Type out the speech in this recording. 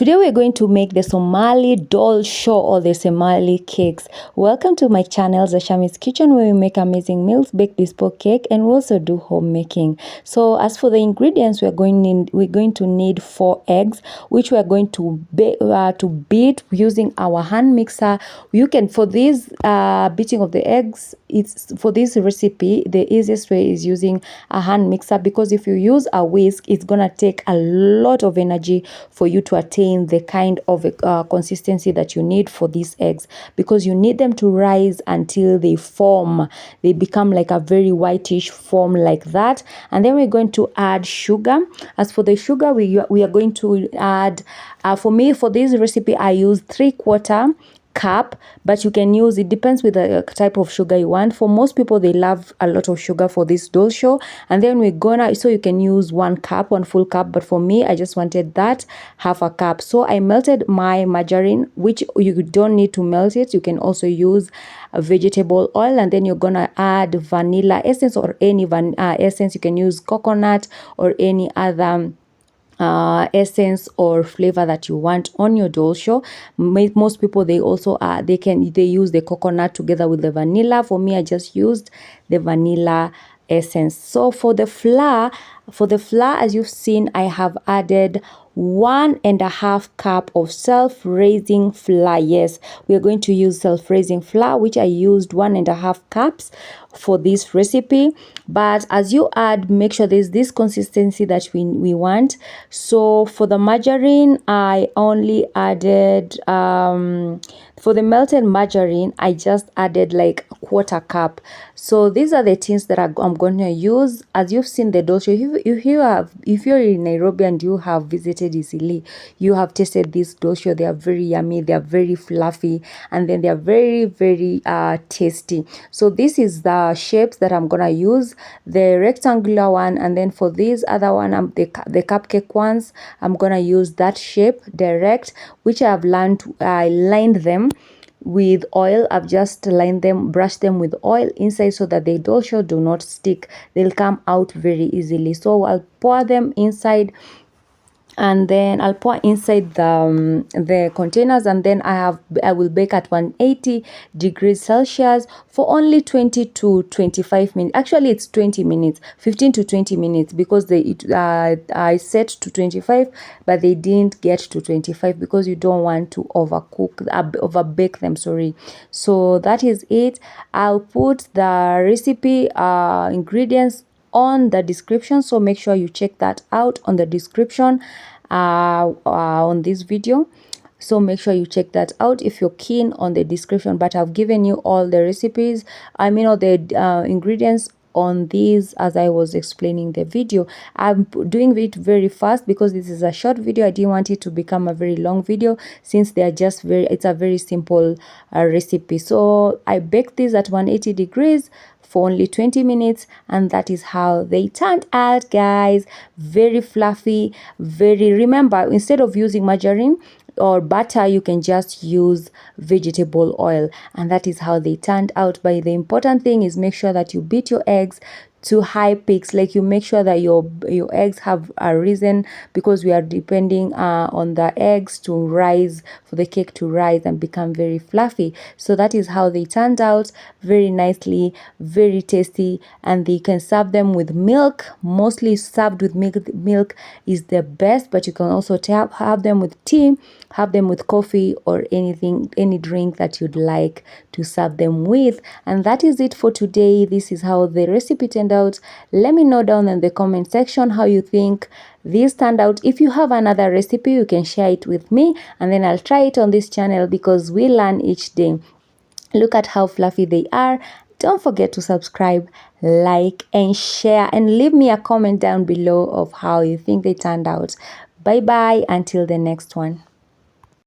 Today we're going to make the Somali Dolce or the Somali cakes. Welcome to my channel, Shami's Kitchen, where we make amazing meals, bake bespoke cake, and we also do homemaking. So as for the ingredients, we're going to need 4 eggs, which we're going to beat using our hand mixer. You can, for this beating of the eggs, it's for this recipe, the easiest way is using a hand mixer, because if you use a whisk, it's gonna take a lot of energy for you to attain the kind of consistency that you need for these eggs, because you need them to rise until they form, they become like a very whitish form like that. And then we're going to add sugar. As for the sugar, we are going to add, for me, for this recipe, I use 3/4 cup, but you can use, it depends with the type of sugar you want. For most people, they love a lot of sugar for this dolsho. And then we're gonna, so you can use 1 cup, 1 full cup, but for me, I just wanted that half a cup. So I melted my margarine, which you don't need to melt it, you can also use a vegetable oil. And then you're gonna add vanilla essence, or any essence. You can use coconut or any other essence or flavor that you want on your dolsho. Most people, they also they use the coconut together with the vanilla. For me, I just used the vanilla essence. So for the flour, as you've seen, I have added 1.5 cup of self-raising flour. Yes, we are going to use self-raising flour, which I used 1.5 cups for this recipe. But as you add, make sure there's this consistency that we want. So for the margarine, I only added for the melted margarine, I just added like 1/4 cup. So these are the things that I'm going to use. As you've seen the dolsho, if you're in Nairobi and you have visited Isili, you have tasted this dolsho. They are very yummy, they are very fluffy, and then they are very, very tasty. So this is the shapes that I'm gonna use, the rectangular one, and then for this other one, the cupcake ones, I'm gonna use that shape direct, which I lined them with oil. I've just lined them, brushed them with oil inside so that the dolsho do not stick, they'll come out very easily. So I'll pour them inside, and then I'll pour inside the containers, and then I will bake at 180 degrees Celsius for only 20 to 25 minutes. Actually, it's 20 minutes, 15 to 20 minutes, because I set to 25, but they didn't get to 25 because you don't want to overbake them, sorry. So that is it. I'll put the recipe ingredients on the description, so make sure you check that out on the description on this video. So make sure you check that out if you're keen on the description. But I've given you all the recipes, I mean all the ingredients on these as I was explaining the video. I'm doing it very fast because this is a short video. I didn't want it to become a very long video, since they are just it's a very simple recipe. So I baked this at 180 degrees for only 20 minutes, and that is how they turned out, guys. Very fluffy, remember, instead of using margarine or butter, you can just use vegetable oil, and that is how they turned out. But the important thing is make sure that you beat your eggs to high peaks, like you make sure that your eggs have risen, because we are depending on the eggs to rise, for the cake to rise and become very fluffy. So that is how they turned out, very nicely, very tasty. And you can serve them with milk. Mostly served with milk is the best, but you can also have them with tea, have them with coffee, or any drink that you'd like to serve them with. And that is it for today. This is how the recipe turned out. Let me know down in the comment section how you think this turned out. If you have another recipe, you can share it with me, and then I'll try it on this channel, because we learn each day. Look at how fluffy they are. Don't forget to subscribe, like, and share, and leave me a comment down below of how you think they turned out. Bye bye until the next one.